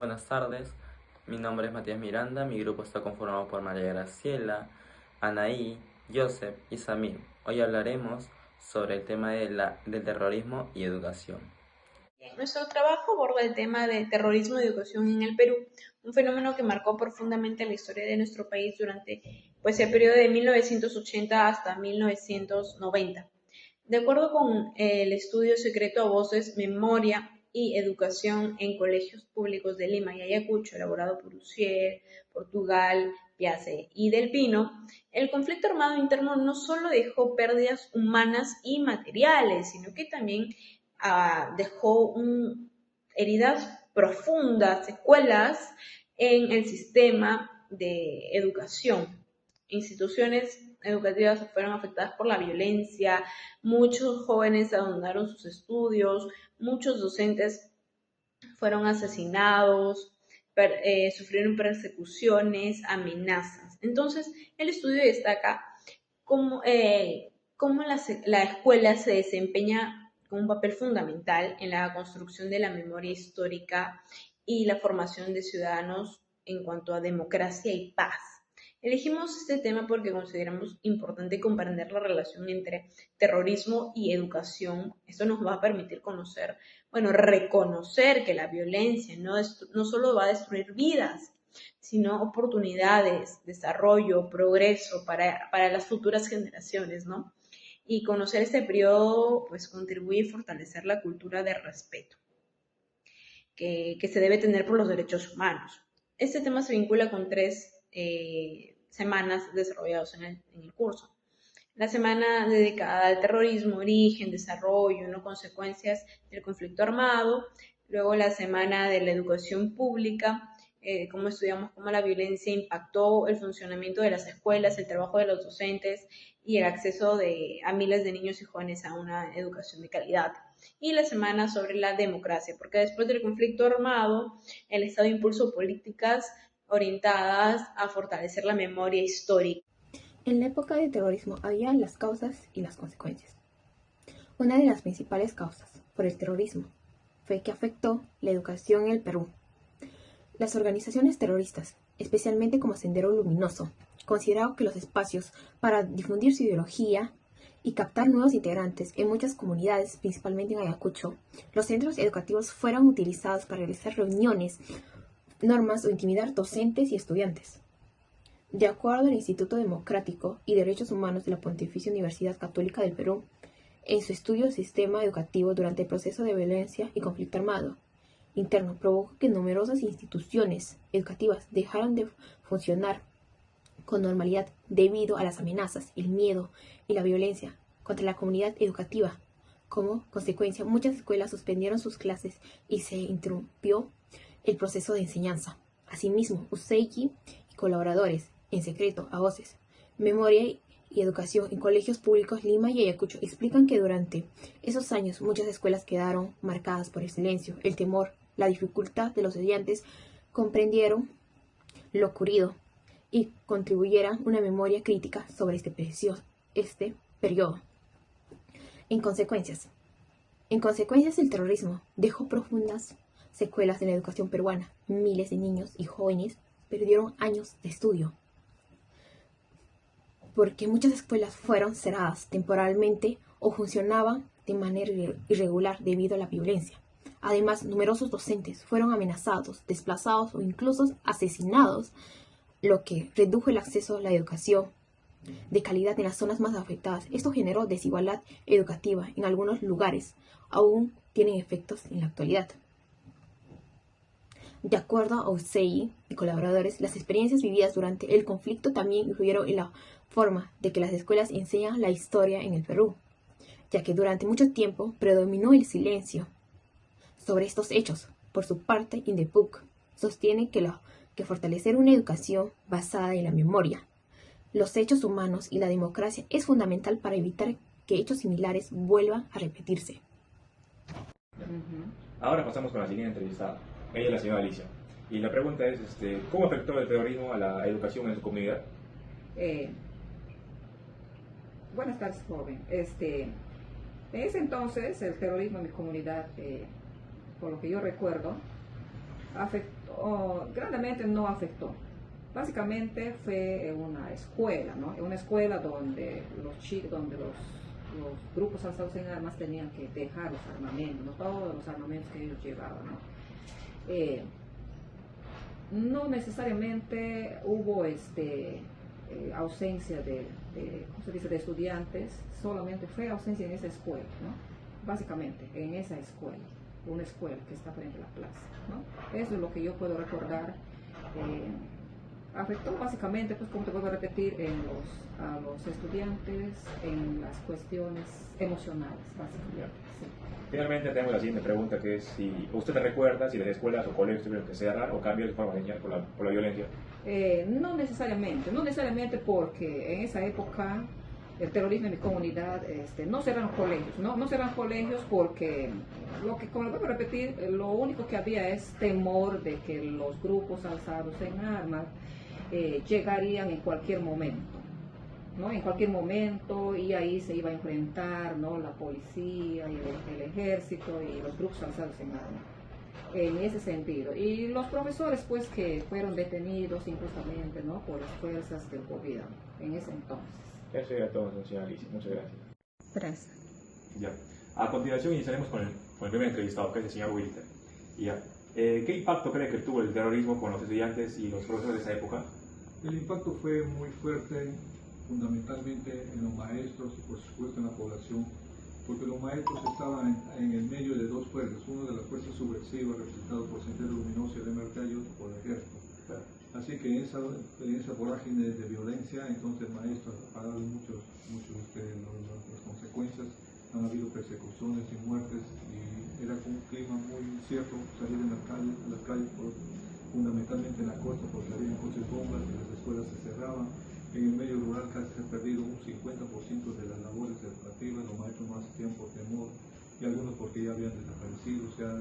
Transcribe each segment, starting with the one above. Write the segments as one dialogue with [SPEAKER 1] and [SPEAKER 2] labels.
[SPEAKER 1] Buenas tardes, mi nombre es Matías Miranda, mi grupo está conformado por María Graciela, Anaí, Joseph y Samir. Hoy hablaremos sobre el tema del terrorismo y educación.
[SPEAKER 2] Nuestro trabajo aborda el tema de terrorismo y educación en el Perú, un fenómeno que marcó profundamente la historia de nuestro país durante el periodo de 1980 hasta 1990. De acuerdo con el estudio secreto a voces, memoria y educación en colegios públicos de Lima y Ayacucho, elaborado por UCIER, Portugal, Piace y Del Pino, el conflicto armado interno no solo dejó pérdidas humanas y materiales, sino que también dejó heridas profundas, secuelas en el sistema de educación. Instituciones educativas fueron afectadas por la violencia, muchos jóvenes abandonaron sus estudios, muchos docentes fueron asesinados, sufrieron persecuciones, amenazas. Entonces, el estudio destaca cómo la escuela se desempeña con un papel fundamental en la construcción de la memoria histórica y la formación de ciudadanos en cuanto a democracia y paz. Elegimos este tema porque consideramos importante comprender la relación entre terrorismo y educación. Esto nos va a permitir reconocer que la violencia no solo va a destruir vidas, sino oportunidades, desarrollo, progreso para las futuras generaciones, ¿no? Y conocer este periodo, pues, contribuye a fortalecer la cultura de respeto que se debe tener por los derechos humanos. Este tema se vincula con tres semanas desarrolladas en el curso. La semana dedicada al terrorismo, origen, desarrollo, no consecuencias del conflicto armado. Luego la semana de la educación pública, cómo estudiamos cómo la violencia impactó el funcionamiento de las escuelas, el trabajo de los docentes y el acceso a miles de niños y jóvenes a una educación de calidad. Y la semana sobre la democracia, porque después del conflicto armado, el Estado impulsó políticas orientadas a fortalecer la memoria histórica.
[SPEAKER 3] En la época del terrorismo había las causas y las consecuencias. Una de las principales causas por el terrorismo fue que afectó la educación en el Perú. Las organizaciones terroristas, especialmente como Sendero Luminoso, consideraron que los espacios para difundir su ideología y captar nuevos integrantes en muchas comunidades, principalmente en Ayacucho, los centros educativos fueron utilizados para realizar reuniones, normas o intimidar docentes y estudiantes. De acuerdo al Instituto Democrático y Derechos Humanos de la Pontificia Universidad Católica del Perú, en su estudio del sistema educativo durante el proceso de violencia y conflicto armado interno provocó que numerosas instituciones educativas dejaran de funcionar con normalidad debido a las amenazas, el miedo y la violencia contra la comunidad educativa. Como consecuencia, muchas escuelas suspendieron sus clases y se interrumpió el proceso de enseñanza. Asimismo, USEICI y colaboradores, en secreto, a voces, memoria y educación en colegios públicos Lima y Ayacucho explican que durante esos años muchas escuelas quedaron marcadas por el silencio, el temor, la dificultad de los estudiantes comprendieron lo ocurrido y contribuyeran una memoria crítica sobre este periodo. En consecuencias, el terrorismo dejó profundas secuelas en la educación peruana. Miles de niños y jóvenes perdieron años de estudio, porque muchas escuelas fueron cerradas temporalmente o funcionaban de manera irregular debido a la violencia. Además, numerosos docentes fueron amenazados, desplazados o incluso asesinados, lo que redujo el acceso a la educación de calidad en las zonas más afectadas. Esto generó desigualdad educativa en algunos lugares, aún tienen efectos en la actualidad. De acuerdo a Osei y colaboradores, las experiencias vividas durante el conflicto también influyeron en la forma de que las escuelas enseñan la historia en el Perú, ya que durante mucho tiempo predominó el silencio sobre estos hechos. Por su parte, Indepuk sostiene que fortalecer una educación basada en la memoria, los hechos humanos y la democracia es fundamental para evitar que hechos similares vuelvan a repetirse.
[SPEAKER 4] Ahora pasamos con la siguiente entrevistada. Ella es la señora Alicia. Y la pregunta es, ¿cómo afectó el terrorismo a la educación en su comunidad?
[SPEAKER 5] Eh, Buenas tardes, joven. En ese entonces, el terrorismo en mi comunidad, por lo que yo recuerdo, grandemente no afectó. Básicamente fue una escuela, ¿no? Una escuela donde los grupos alzados en armas tenían que dejar los armamentos, ¿no? Todos los armamentos que ellos llevaban, ¿no? No necesariamente hubo ausencia ¿cómo se dice?, de estudiantes, solamente fue ausencia en esa escuela, ¿no? Básicamente en esa escuela, una escuela que está frente a la plaza, ¿no? Eso es lo que yo puedo recordar. Afectó básicamente, pues como te puedo repetir, a los estudiantes en las cuestiones emocionales, básicamente. Sí.
[SPEAKER 4] Finalmente tenemos la siguiente pregunta, que es si usted recuerda si las escuelas o colegios tuvieron que cerrar o cambiar de forma de enseñar por la violencia.
[SPEAKER 5] No necesariamente porque en esa época el terrorismo en mi comunidad no cerraron colegios, no cerraron colegios porque, como lo vuelvo a repetir, lo único que había es temor de que los grupos alzados en armas llegarían en cualquier momento, ¿no? En cualquier momento, y ahí se iba a enfrentar, ¿no?, la policía y el ejército y los grupos alzados en armas, en ese sentido. Y los profesores, pues, que fueron detenidos injustamente, ¿no?, por las fuerzas del gobierno en ese entonces.
[SPEAKER 4] Eso sería todo, señora Alicia. Muchas gracias.
[SPEAKER 3] Gracias.
[SPEAKER 4] Ya. A continuación iniciaremos con el primer entrevistado, que es el señor Wilter. Ya. ¿Qué impacto cree que tuvo el terrorismo con los estudiantes y los profesores de esa época?
[SPEAKER 6] El impacto fue muy fuerte, fundamentalmente en los maestros y por supuesto en la población, porque los maestros estaban en el medio de dos fuerzas, uno de las fuerzas subversivas representado por Sendero Luminoso y el MRTA y otro por el ejército.
[SPEAKER 4] Claro.
[SPEAKER 6] Así que en esa vorágine de violencia, entonces el maestro ha pagado las consecuencias, han habido persecuciones y muertes, y era un clima muy incierto salir en las calles fundamentalmente en la costa, porque había coches bombas y las escuelas se cerraban. En el medio rural casi se ha perdido un 50% de las labores educativas, los maestros no asistían por temor, y algunos porque ya habían desaparecido, se ha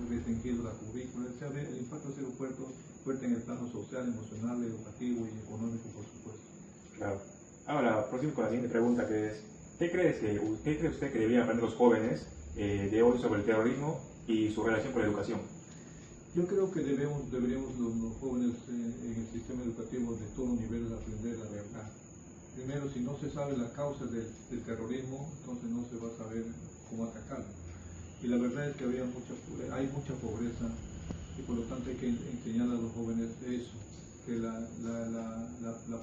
[SPEAKER 6] restringido la currícula. El impacto ha sido fuerte en el plano social, emocional, educativo y económico, por supuesto.
[SPEAKER 4] Claro. Ahora, proseguimos con la siguiente pregunta, que es, ¿qué cree usted que deberían aprender los jóvenes de hoy sobre el terrorismo y su relación con la educación?
[SPEAKER 6] Yo creo que deberíamos los jóvenes en el sistema educativo de todos los niveles aprender la verdad. Primero, si no se sabe la causa del terrorismo, entonces no se va a saber cómo atacarlo. Y la verdad es que hay mucha pobreza, y por lo tanto hay que enseñar a los jóvenes eso, que la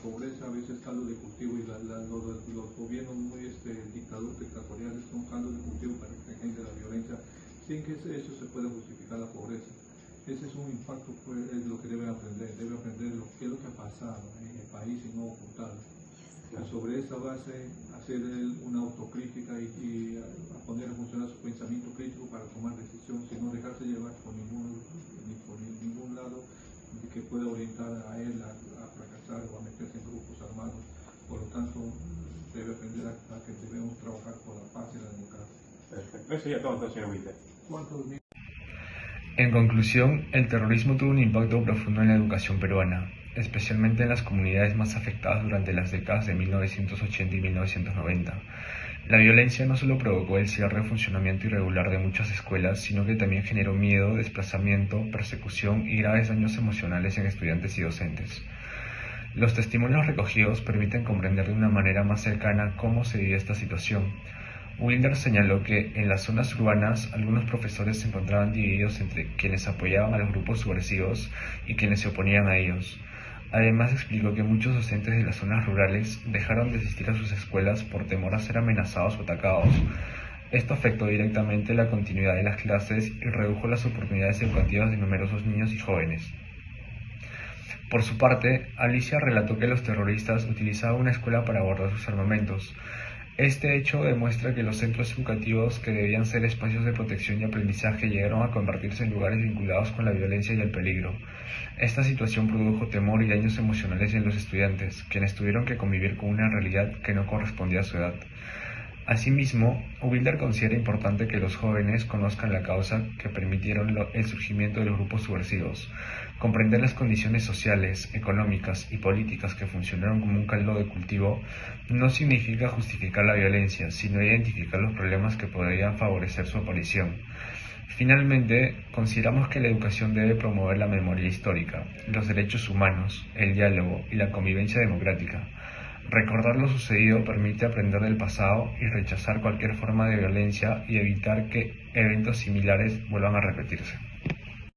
[SPEAKER 6] pobreza a veces es caldo de cultivo, y los gobiernos muy dictatoriales son caldo de cultivo para que se genere la violencia, sin que eso se pueda justificar la pobreza. Ese es un impacto, pues, es lo que debe aprender qué es lo que ha pasado en el país y no ocultarlo. Y sobre esa base hacer una autocrítica y a poner a funcionar su pensamiento crítico para tomar decisiones, y no dejarse llevar por ningún lado que pueda orientar a él a fracasar o a meterse en grupos armados. Por lo tanto, debe aprender a que debemos trabajar por la paz y la democracia.
[SPEAKER 4] Perfecto. Eso ya todo, señor Wilter.
[SPEAKER 7] En conclusión, el terrorismo tuvo un impacto profundo en la educación peruana, especialmente en las comunidades más afectadas durante las décadas de 1980 y 1990. La violencia no solo provocó el cierre o funcionamiento irregular de muchas escuelas, sino que también generó miedo, desplazamiento, persecución y graves daños emocionales en estudiantes y docentes. Los testimonios recogidos permiten comprender de una manera más cercana cómo se vivió esta situación. Wilder señaló que en las zonas urbanas algunos profesores se encontraban divididos entre quienes apoyaban a los grupos subversivos y quienes se oponían a ellos. Además explicó que muchos docentes de las zonas rurales dejaron de asistir a sus escuelas por temor a ser amenazados o atacados. Esto afectó directamente la continuidad de las clases y redujo las oportunidades educativas de numerosos niños y jóvenes. Por su parte, Alicia relató que los terroristas utilizaban una escuela para guardar sus armamentos. Este hecho demuestra que los centros educativos, que debían ser espacios de protección y aprendizaje, llegaron a convertirse en lugares vinculados con la violencia y el peligro. Esta situación produjo temor y daños emocionales en los estudiantes, quienes tuvieron que convivir con una realidad que no correspondía a su edad. Asimismo, Wilder considera importante que los jóvenes conozcan la causa que permitieron el surgimiento de los grupos subversivos. Comprender las condiciones sociales, económicas y políticas que funcionaron como un caldo de cultivo no significa justificar la violencia, sino identificar los problemas que podrían favorecer su aparición. Finalmente, consideramos que la educación debe promover la memoria histórica, los derechos humanos, el diálogo y la convivencia democrática. Recordar lo sucedido permite aprender del pasado y rechazar cualquier forma de violencia y evitar que eventos similares vuelvan a repetirse.